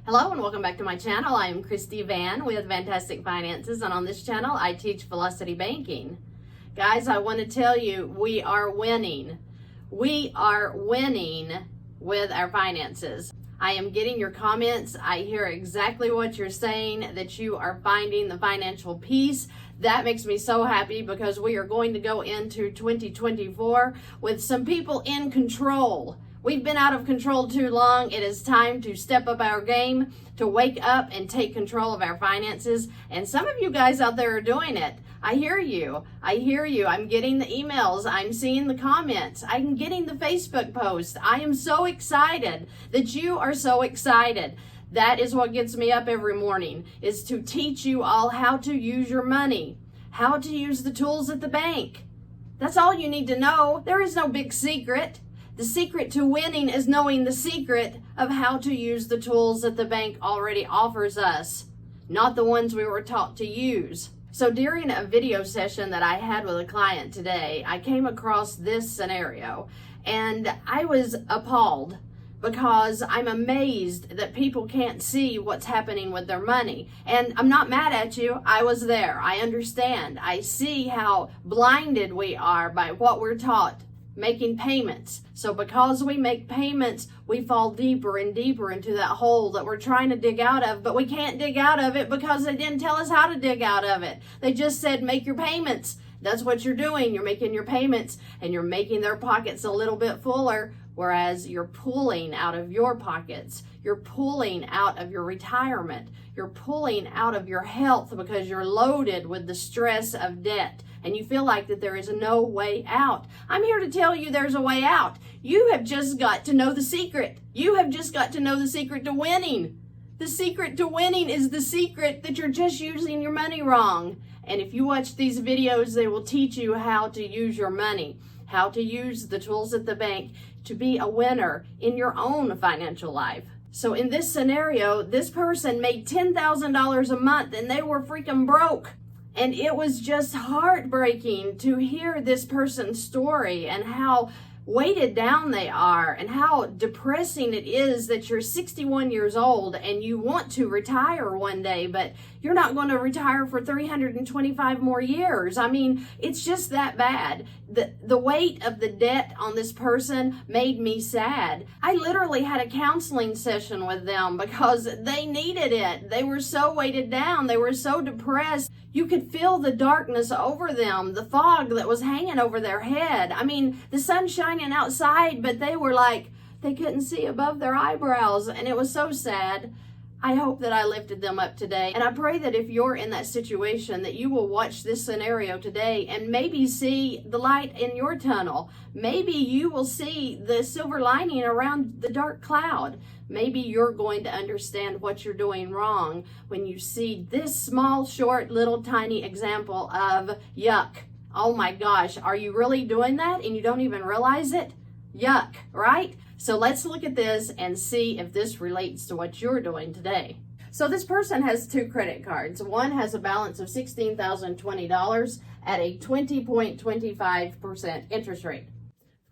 Hello and welcome back to my channel. I am Christy VANN with VANNtastic Finances, and on this channel I teach velocity banking. Guys, I want to tell you, we are winning. We are winning with our finances. I am getting your comments. I hear exactly what you're saying, that you are finding the financial peace. That makes me so happy because we are going to go into 2024 with some people in control. We've been out of control too long. It is time to step up our game, to wake up and take control of our finances. And some of you guys out there are doing it. I hear you. I hear you. I'm getting the emails. I'm seeing the comments. I'm getting the Facebook posts. I am so excited that you are so excited. That is what gets me up every morning, is to teach you all how to use your money, how to use the tools at the bank. That's all you need to know. There is no big secret. The secret to winning is knowing the secret of how to use the tools that the bank already offers us, not the ones we were taught to use. So during a video session that I had with a client today, I came across this scenario and I was appalled because I'm amazed that people can't see what's happening with their money. And I'm not mad at you. I was there. I understand. I see how blinded we are by what we're taught. Making payments. So because we make payments, we fall deeper and deeper into that hole that we're trying to dig out of, but we can't dig out of it because they didn't tell us how to dig out of it. They just said, make your payments. That's what you're doing. You're making your payments and you're making their pockets a little bit fuller, whereas you're pulling out of your pockets. You're pulling out of your retirement. You're pulling out of your health because you're loaded with the stress of debt. And you feel like that there is no way out. I'm here to tell you there's a way out. You have just got to know the secret. You have just got to know the secret to winning. The secret to winning is the secret that you're just using your money wrong. And if you watch these videos, they will teach you how to use your money, how to use the tools at the bank to be a winner in your own financial life. So in this scenario, this person made $10,000 a month and they were freaking broke. And it was just heartbreaking to hear this person's story and how weighted down they are and how depressing it is that you're 61 years old and you want to retire one day, but you're not going to retire for 325 more years. I mean, it's just that bad. The weight of the debt on this person made me sad. I literally had a counseling session with them because they needed it. They were so weighted down. They were so depressed. You could feel the darkness over them, the fog that was hanging over their head. I mean, the sun's shining outside, but they were like, they couldn't see above their eyebrows, and it was so sad. I hope that I lifted them up today, and I pray that if you're in that situation, that you will watch this scenario today and maybe see the light in your tunnel. Maybe you will see the silver lining around the dark cloud. Maybe you're going to understand what you're doing wrong when you see this small, short, little, tiny example of yuck. Oh my gosh, are you really doing that and you don't even realize it? Yuck, right? So let's look at this and see if this relates to what you're doing today. So this person has two credit cards. One has a balance of $16,020 at a 20.25% interest rate.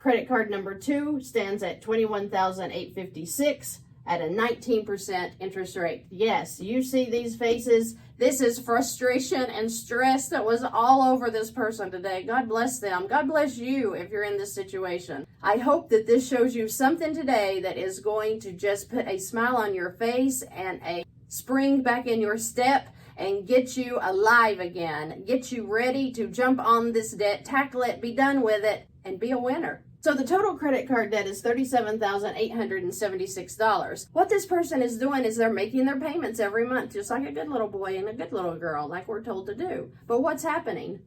Credit card number 2 stands at $21,856 at a 19% interest rate. Yes, you see these faces. This is frustration and stress that was all over this person today. God bless them. God bless you if you're in this situation. I hope that this shows you something today that is going to just put a smile on your face and a spring back in your step and get you alive again. Get you ready to jump on this debt, tackle it, be done with it, and be a winner. So the total credit card debt is $37,876. What this person is doing is they're making their payments every month, just like a good little boy and a good little girl, like we're told to do. But what's happening?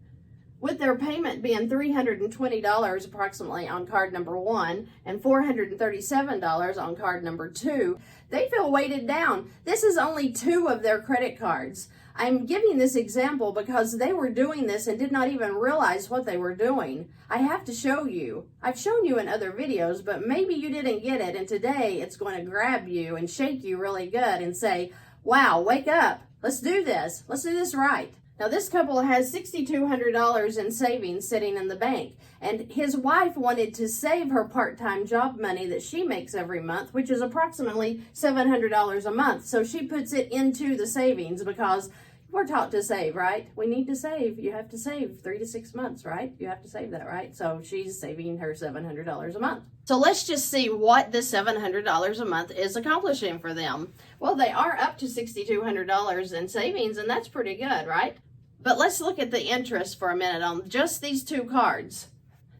With their payment being $320 approximately on card number 1 and $437 on card number 2, they feel weighted down. This is only 2 of their credit cards. I'm giving this example because they were doing this and did not even realize what they were doing. I have to show you. I've shown you in other videos, but maybe you didn't get it, and today it's going to grab you and shake you really good and say, wow, wake up. Let's do this. Let's do this right. Now this couple has $6,200 in savings sitting in the bank, and his wife wanted to save her part-time job money that she makes every month, which is approximately $700 a month. So she puts it into the savings because we're taught to save, right? We need to save. You have to save 3 to 6 months, right? You have to save that, right? So she's saving her $700 a month. So let's just see what this $700 a month is accomplishing for them. Well, they are up to $6,200 in savings, and that's pretty good, right? But let's look at the interest for a minute on just these two cards.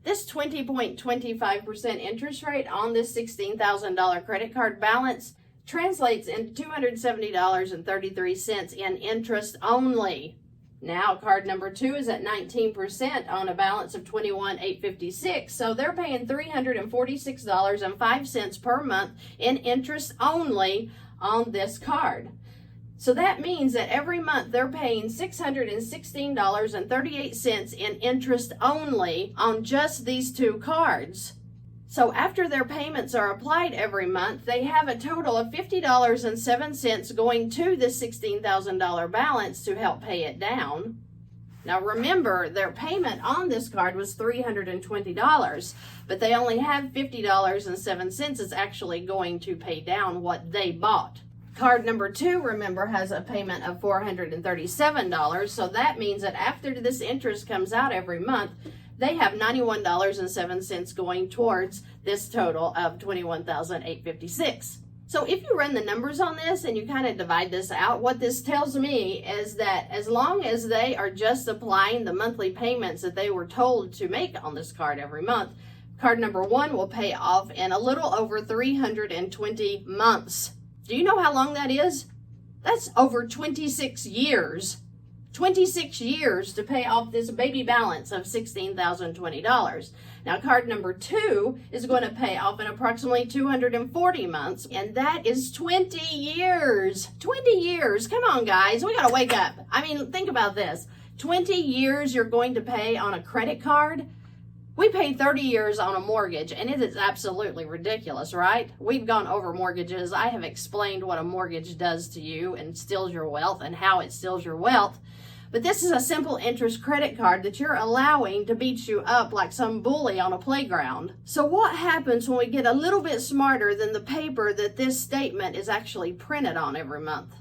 This 20.25% interest rate on this $16,000 credit card balance translates into $270.33 in interest only. Now, card number 2 is at 19% on a balance of $21,856, so they're paying $346.05 per month in interest only on this card. So that means that every month they're paying $616.38 in interest only on just these two cards. So after their payments are applied every month, they have a total of $50.07 going to this $16,000 balance to help pay it down. Now remember, their payment on this card was $320, but they only have $50.07 is actually going to pay down what they bought. Card number 2, remember, has a payment of $437, so that means that after this interest comes out every month, they have $91.07 going towards this total of $21,856. So if you run the numbers on this and you kind of divide this out, what this tells me is that as long as they are just applying the monthly payments that they were told to make on this card every month, card number 1 will pay off in a little over 320 months. Do you know how long that is? That's over 26 years. 26 years to pay off this baby balance of $16,020. Now, card number 2 is going to pay off in approximately 240 months, and that is 20 years. 20 years. Come on, guys. We got to wake up. I mean, think about this. 20 years you're going to pay on a credit card. We paid 30 years on a mortgage, and it is absolutely ridiculous, right? We've gone over mortgages. I have explained what a mortgage does to you and steals your wealth and how it steals your wealth. But this is a simple interest credit card that you're allowing to beat you up like some bully on a playground. So what happens when we get a little bit smarter than the paper that this statement is actually printed on every month?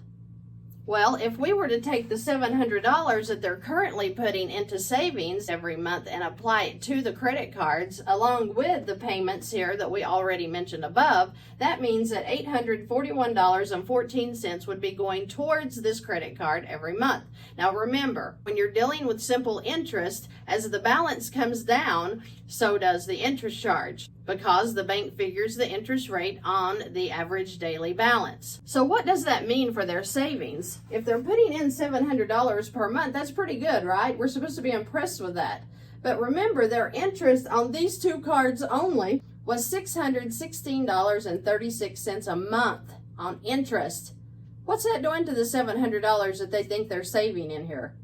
Well, if we were to take the $700 that they're currently putting into savings every month and apply it to the credit cards, along with the payments here that we already mentioned above, that means that $841.14 would be going towards this credit card every month. Now remember, when you're dealing with simple interest, as the balance comes down, so does the interest charge, because the bank figures the interest rate on the average daily balance. So what does that mean for their savings? If they're putting in $700 per month, that's pretty good, right? We're supposed to be impressed with that. But remember, their interest on these two cards only was $616.36 a month on interest. What's that doing to the $700 that they think they're saving in here?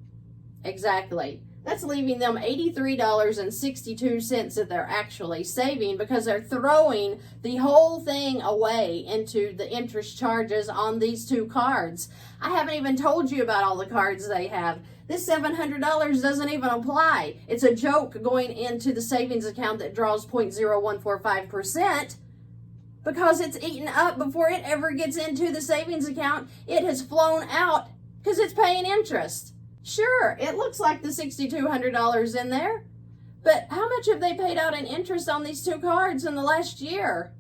Exactly. That's leaving them $83.62 that they're actually saving, because they're throwing the whole thing away into the interest charges on these two cards. I haven't even told you about all the cards they have. This $700 doesn't even apply. It's a joke going into the savings account that draws 0.0145%. Because it's eaten up before it ever gets into the savings account. It has flown out because it's paying interest. Sure, it looks like the $6,200 in there, but how much have they paid out in interest on these two cards in the last year?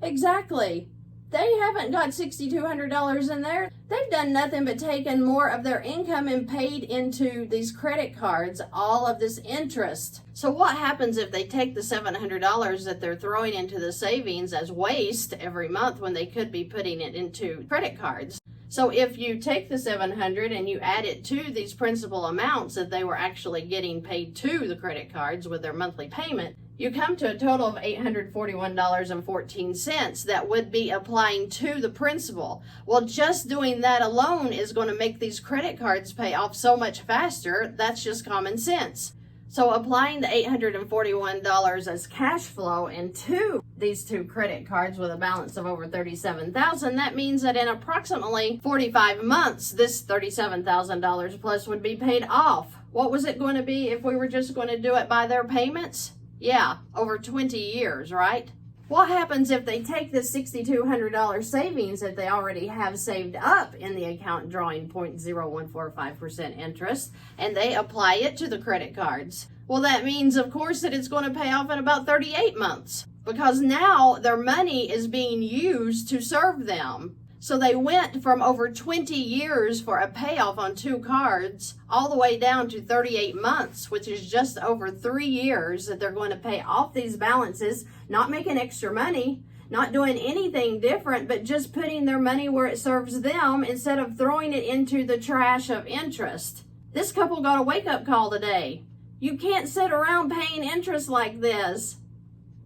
Exactly. They haven't got $6,200 in there. They've done nothing but taken more of their income and paid into these credit cards all of this interest. So what happens if they take the $700 that they're throwing into the savings as waste every month when they could be putting it into credit cards? So if you take the $700 and you add it to these principal amounts that they were actually getting paid to the credit cards with their monthly payment, you come to a total of $841.14 that would be applying to the principal. Well, just doing that alone is going to make these credit cards pay off so much faster. That's just common sense. So applying the $841 as cash flow into these two credit cards with a balance of over $37,000, that means that in approximately 45 months, this $37,000 plus would be paid off. What was it going to be if we were just going to do it by their payments? Yeah, over 20 years, right? What happens if they take this $6,200 savings that they already have saved up in the account drawing 0.0145% interest and they apply it to the credit cards? Well, that means, of course, that it's going to pay off in about 38 months because now their money is being used to serve them. So they went from over 20 years for a payoff on two cards all the way down to 38 months, which is just over 3 years that they're going to pay off these balances, not making extra money, not doing anything different, but just putting their money where it serves them instead of throwing it into the trash of interest. This couple got a wake-up call today. You can't sit around paying interest like this.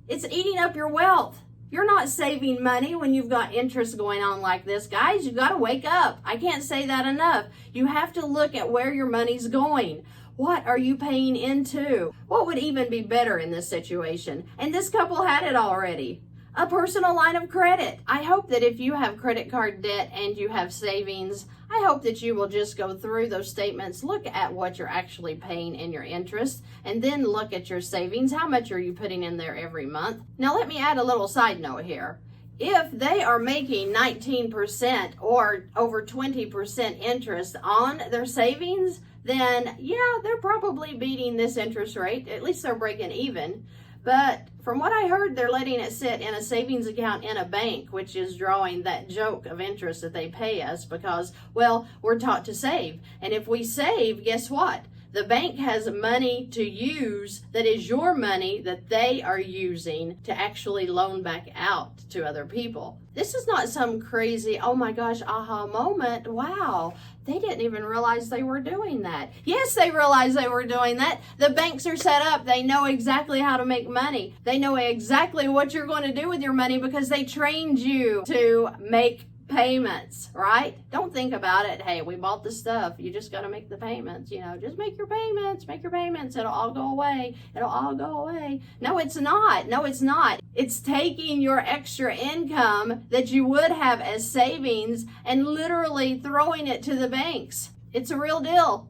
It's eating up your wealth. You're not saving money when you've got interest going on like this, guys. You got to wake up. I can't say that enough. You have to look at where your money's going. What are you paying into? What would even be better in this situation? And this couple had it already. A personal line of credit. I hope that if you have credit card debt and you have savings, I hope that you will just go through those statements, look at what you're actually paying in your interest, and then look at your savings. How much are you putting in there every month? Now, let me add a little side note here. If they are making 19% or over 20% interest on their savings, then yeah, they're probably beating this interest rate. At least they're breaking even. But from what I heard, they're letting it sit in a savings account in a bank, which is drawing that joke of interest that they pay us because, well, we're taught to save. And if we save, guess what? The bank has money to use that is your money that they are using to actually loan back out to other people. This is not some crazy, oh my gosh, aha moment. Wow, they didn't even realize they were doing that. Yes, they realized they were doing that. The banks are set up. They know exactly how to make money. They know exactly what you're going to do with your money because they trained you to make payments, right? Don't think about it. Hey, we bought the stuff. You just got to make the payments. Just make your payments. Make your payments. It'll all go away. It'll all go away. No, it's not. No, it's not. It's taking your extra income that you would have as savings and literally throwing it to the banks. It's a real deal.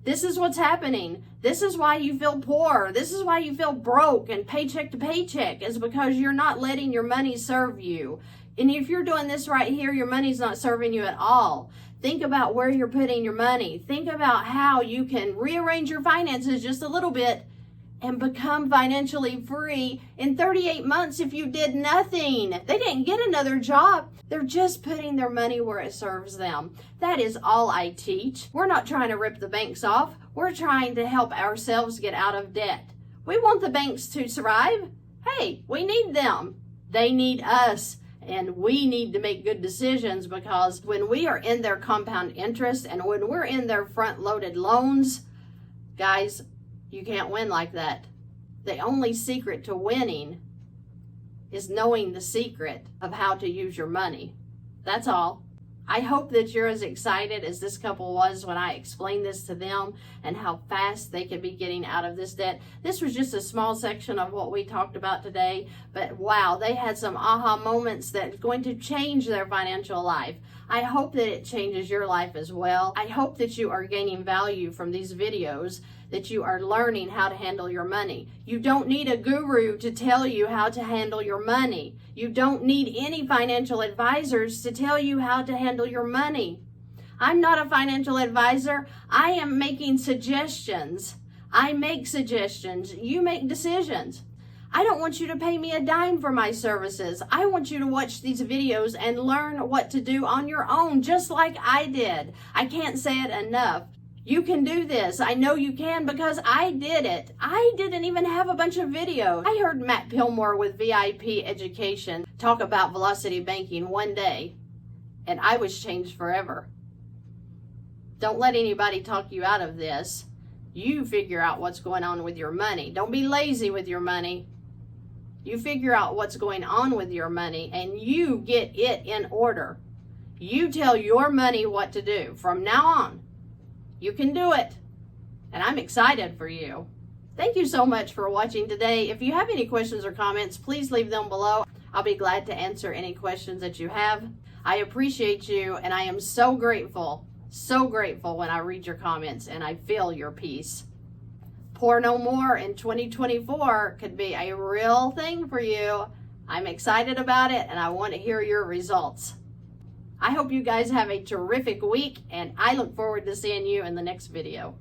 This is what's happening. This is why you feel poor. This is why you feel broke and paycheck to paycheck, is because you're not letting your money serve you. And if you're doing this right here, your money's not serving you at all. Think about where you're putting your money. Think about how you can rearrange your finances just a little bit and become financially free in 38 months if you did nothing. They didn't get another job. They're just putting their money where it serves them. That is all I teach. We're not trying to rip the banks off. We're trying to help ourselves get out of debt. We want the banks to survive. Hey, we need them. They need us. And we need to make good decisions because when we are in their compound interest and when we're in their front-loaded loans, guys, you can't win like that. The only secret to winning is knowing the secret of how to use your money. That's all. I hope that you're as excited as this couple was when I explained this to them and how fast they could be getting out of this debt. This was just a small section of what we talked about today, but wow, they had some aha moments that's going to change their financial life. I hope that it changes your life as well. I hope that you are gaining value from these videos, that you are learning how to handle your money. You don't need a guru to tell you how to handle your money. You don't need any financial advisors to tell you how to handle your money. I'm not a financial advisor. I am making suggestions. I make suggestions. You make decisions. I don't want you to pay me a dime for my services. I want you to watch these videos and learn what to do on your own, just like I did. I can't say it enough. You can do this. I know you can because I did it. I didn't even have a bunch of videos. I heard Matt Pillmore with VIP Education talk about velocity banking one day, and I was changed forever. Don't let anybody talk you out of this. You figure out what's going on with your money. Don't be lazy with your money. You figure out what's going on with your money and you get it in order. You tell your money what to do from now on. You can do it. And I'm excited for you. Thank you so much for watching today. If you have any questions or comments, please leave them below. I'll be glad to answer any questions that you have. I appreciate you, and I am so grateful when I read your comments and I feel your peace. Pour no more in 2024 could be a real thing for you. I'm excited about it, and I want to hear your results. I hope you guys have a terrific week, and I look forward to seeing you in the next video.